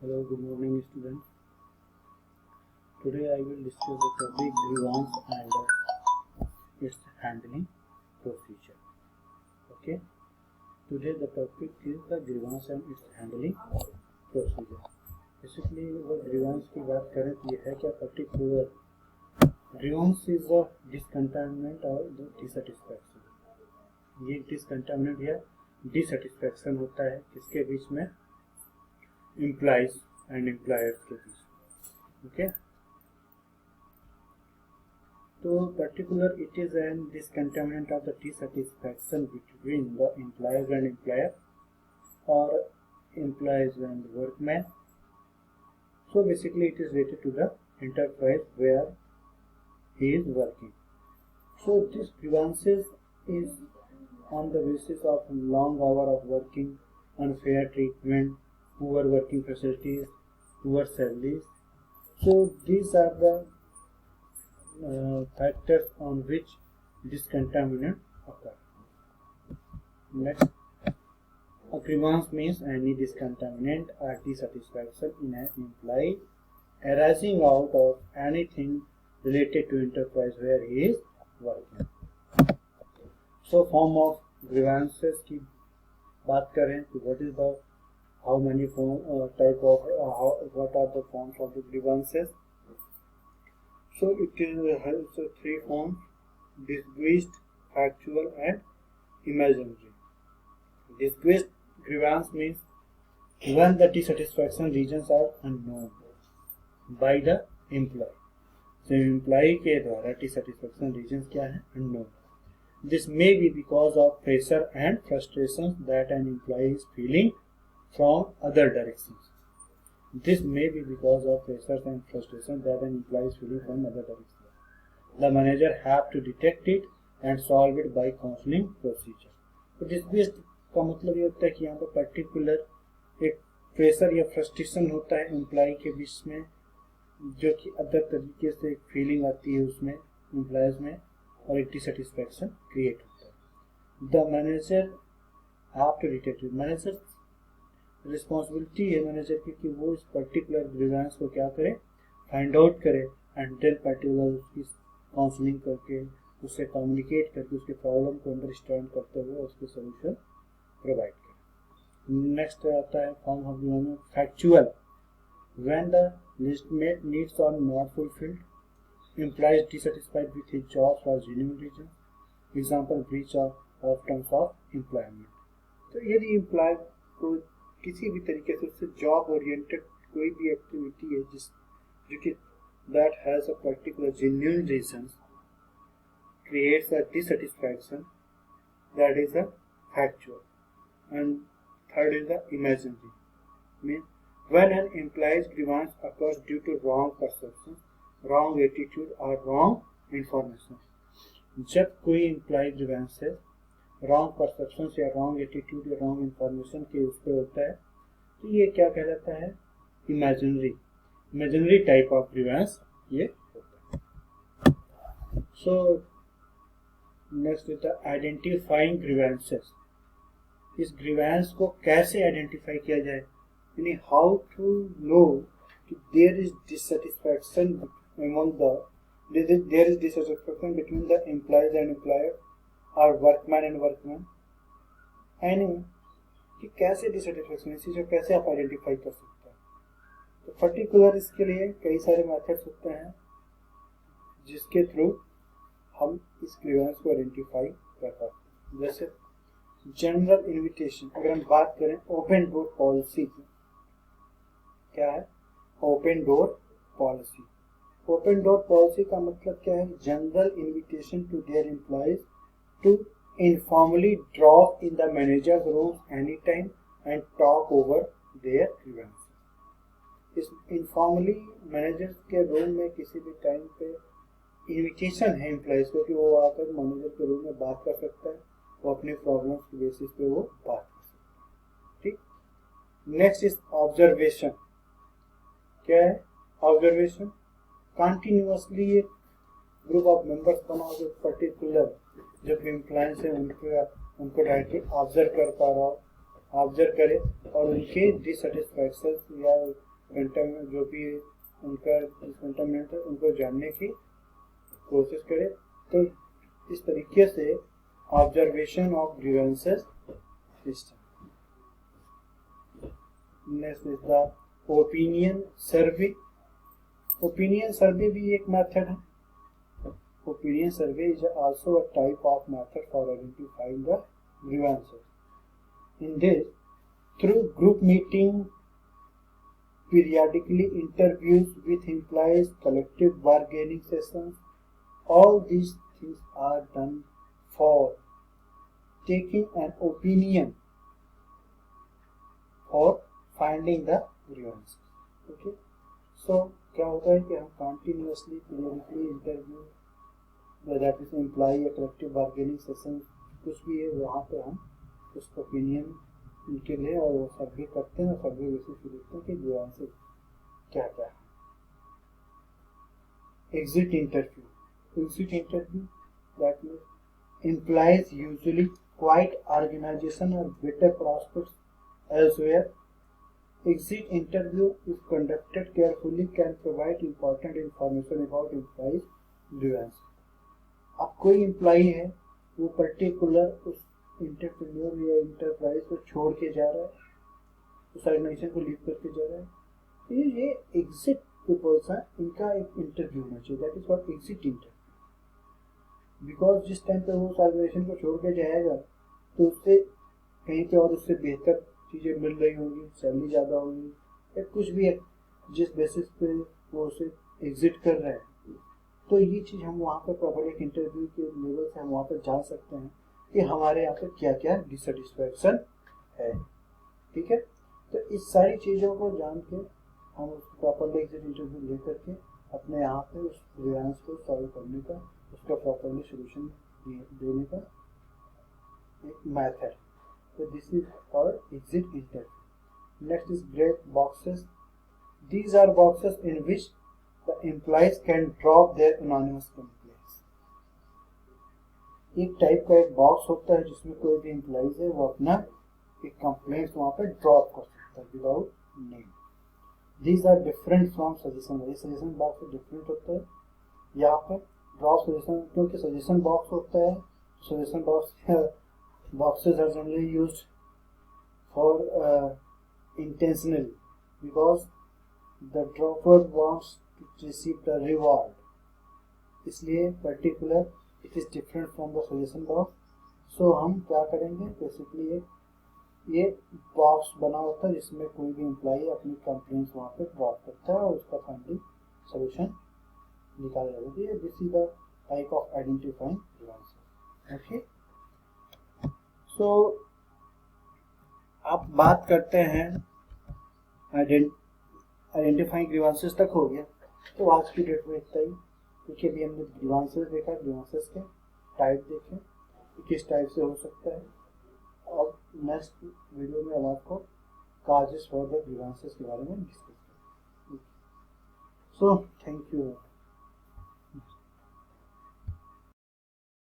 Hello, good morning, students. Today I will discuss the topic grievance and its handling procedure. Okay. Today the topic is the grievance and its handling procedure. Basically, अगर grievance की बात करें तो ये है क्या particular grievance is a discontentment or the dissatisfaction. ये discontentment या dissatisfaction होता है किसके बीच में, employees and employers के बीच. Okay. So particular it is an discontentment of the dissatisfaction between the employers and employer or employees and workmen. So basically it is related to the enterprise where he is working. So this grievances is on the basis of long hour of working, unfair treatment, poor working facilities, poor salaries. So these are the factors on which discontaminant occur. Next, a grievance means any discontaminant or dissatisfaction in an employee arising out of anything related to enterprise where he is working. So form of grievances की बात करें तो what is the how many type of what are the forms of the grievances? So it has three forms: disguised, factual, and imaginary. Disguised grievance means when the dissatisfaction reasons are unknown by the employee. So employee के द्वारा dissatisfaction reasons क्या है? Unknown. This may be because of pressure and frustrations that an employee is feeling from other directions. This may be because of pressures and frustration that an employee is feeling from other directions. The manager have to detect it and solve it by counseling procedure. तो disguised का मतलब ये होता है कि यहाँ पर particular एक प्रेशर या फ्रस्ट्रेशन होता है एम्प्लॉय के बीच में, जो कि अदर तरीके से एक फीलिंग आती है उसमें एम्प्लॉयज में और एक डिससेटिस्फैक्शन क्रिएट होता है. The manager have to detect it. Manager responsibility है मैनेजर की कि वो इस पर्टिकुलर ग्रीवेंस को क्या करे, फाइंड आउट करे एंड देन पर्टिकुलर उसकी काउंसलिंग करके उससे कम्युनिकेट करके उसके प्रॉब्लम को अंडरस्टैंड करते हुए उसके सोल्यूशन प्रोवाइड करे. नेक्स्ट आता है form of grievance factual. When the legitimate needs are not fulfilled, employees dissatisfied with his job for genuine reasons. Example, breach of terms of employment. तो यदि एम्प्लॉय को किसी भी तरीके से उससे जॉब ओरिएंटेड कोई भी एक्टिविटी है जो कि that has a particular genuine reasons creates a dissatisfaction, that is a factual. And third is the imaginary. Means when an employee's grievance occurs due to wrong perception, wrong attitude or wrong information. जब कोई employ grievance है wrong perception या wrong attitude या wrong information के उस पर होता है तो ये क्या कहलाता है? इमेजिनरी टाइप ऑफ ग्रीवेंस ये होता है. So next is the identifying grievances. इस ग्रीवेंस को कैसे आइडेंटिफाई किया जाए, यानी हाउ टू नो कि there is dissatisfaction among there is dissatisfaction between the employees and employer or workman and workman. Anyway, कि कैसे डिससेटिस्फैक्शन इसी को कैसे आप आइडेंटिफाई कर सकते हैं. तो पर्टिकुलर इसके लिए कई सारे मेथड्स होते हैं जिसके थ्रू हम इस ग्रीवेंस को आइडेंटिफाई कर पाते हैं. जैसे जनरल इन्विटेशन. अगर हम बात करें ओपन डोर पॉलिसी की, क्या है open door policy? Open door policy का मतलब क्या है? General invitation to their employees to informally drop in the manager's room any time and talk over their grievance. इस इनफॉर्मली मैनेजर्स के रूम में किसी भी टाइम पे इन्विटेशन है एम्प्लॉयज को कि वो आकर मैनेजर के रूम में बात कर सकता है, वो अपने प्रॉब्लम्स के बेसिस पे वो बात कर सकता है. ठीक. Next is observation. क्या है ऑब्जर्वेशन? कंटिन्यूअसली एक ग्रुप ऑफ मेंबर्स बनाओ जो पर्टिकुलर जो एम्प्लॉयज है उनको डायरेक्टली ऑब्जर्व कर पा रहा हो, ऑब्जर्व करे और उनके डिससेटिस्फैक्शन या जो भी उनका डिसकंटामिनेंट है उनको जानने की कोशिश करें। तो इस तरीके से observation of grievances system. Next is the opinion survey. Opinion survey भी एक मेथड है। Opinion survey is also a type of method for identifying the grievances. In this, through group meeting, periodically interviews with employees, collective bargaining sessions, all these things are done for taking an opinion for finding the grievances. Okay, so क्या होता है कि हम continuously periodically interview, whether it is employee या collective bargaining session कुछ भी है, वहाँ पे हम उस ओपिनियन उनके लिए और वो सर्वे करते हैं और सर्वे बेसिस पे देखते हैं कि ग्रीवेंसेस क्या क्या है। Exit interview. Exit interview that means employees usually quit organization और better prospects elsewhere. Exit interview if conducted carefully can provide important information about employees grievance. अब कोई एम्प्लॉई है, वो पर्टिकुलर उस इंटरप्रेन्योर या इंटरप्राइज को छोड़ के जा रहा है, उस ऑर्गेनाइजेशन को लीव करके जा रहा है, तो ये एग्जिट पीपल्स हैं, इनका एक इंटरव्यू होना चाहिए, that is called exit interview. Because जिस टाइम पे वो उस ऑर्गेनाइजेशन को छोड़ के जाएगा तो उससे कहीं पे और उससे बेहतर चीज़ें मिल रही होंगी, सैलरी ज़्यादा होगी या कुछ भी है, जिस बेसिस पे वो उसे एग्जिट कर रहा है। तो ये चीज़ हम वहाँ पर प्रॉपर एक इंटरव्यू के लेवल से हम वहाँ पर जान सकते हैं कि हमारे यहाँ पर क्या क्या डिससेटिस्फैक्शन है। ठीक है, तो इस सारी चीज़ों को जान के हम उसको प्रॉपरली एग्जिट इंटरव्यू ले करके अपने यहाँ पे उस ग्रीवेंस को सॉल्व करने का, उसका प्रॉपरली सोल्यूशन देने का एक मेथड। तो this is called exit interview. Next is black boxes. These are boxes in which the employees can drop their anonymous complaints. एक टाइप का एक बॉक्स होता है जिसमें कोई भी एम्प्लॉइज है वो अपना एक कंप्लेंट वहाँ पर ड्रॉप कर सकता है without name. These are different from suggestion. ये सजेशन बॉक्स से डिफरेंट होता है। यहाँ पर ड्रॉप सजेशन, क्योंकि सजेशन बॉक्स होता है, suggestion boxes are generally used for intentionally because the dropper wants to receive the reward, इसलिए particular it is different from the suggestion box. So हम क्या करेंगे, बेसिकली ये बॉक्स बना होता है जिसमें कोई भी एम्प्लॉई अपनी कंप्लेंट्स वहाँ पे ड्रॉप करता है और उसका फाइनली सोल्यूशन निकाला जाता है। This is the type of identifying grievances. Okay, so आप बात करते हैं आइडेंटिफाइंग ग्रीवेंसेस तक हो गया। तो आज की डेट में इतना ही, क्योंकि अभी हमने ग्रीवेंसेस देखा, ग्रीवेंसेस के टाइप देखे कि किस टाइप से हो सकता है। और नेक्स्ट वीडियो में हम आपको काजेस फॉर द ग्रीवेंसेस के बारे में डिस्कस करेंगे। So thank you.